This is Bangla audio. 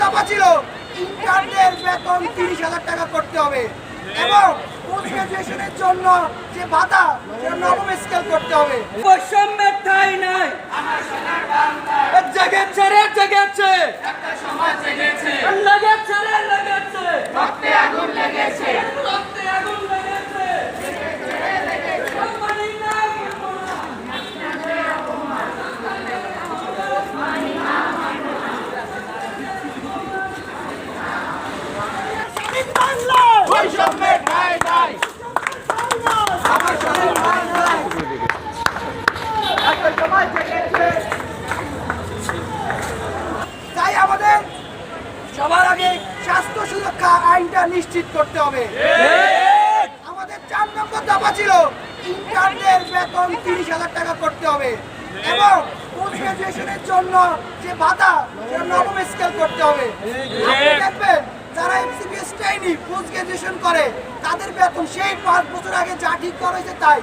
দাবা ছিল ইন্টারদের বেতন 30,000 টাকা করতে হবে এবং পোস্ট গ্রাজুয়েশনের জন্য যে ভাতা সেটা নবম স্কেল করতে হবে। বৈষম্যের ঠাঁই নাই, জেগেছে রে জেগেছে, একটা সমাজ জেগেছে, লেগেছে রে লেগেছে, রক্তে আগুন লেগেছে, রক্তে আগুন লেগেছে। মানি না, বৈষম্যের ঠাঁই নাই, তাই আমাদের সবার আগে স্বাস্থ্য সুরক্ষা আইনটা নিশ্চিত করতে হবে। আমাদের 4 নম্বর দাবা ছিল ইন্টারদের বেতন 30,000 টাকা করতে হবে এবং পোস্ট গ্রাজুয়েশনের জন্য যে ভাতা সেটা নবম স্কেল করতে হবে। আপনি দেখবেন যারা এমসিবিএস ট্রেইনি পোস্ট গ্রাজুয়েশন করে তাদের বেতন সেই 5 বছর আগে যা ঠিক করা হয়েছে তাই।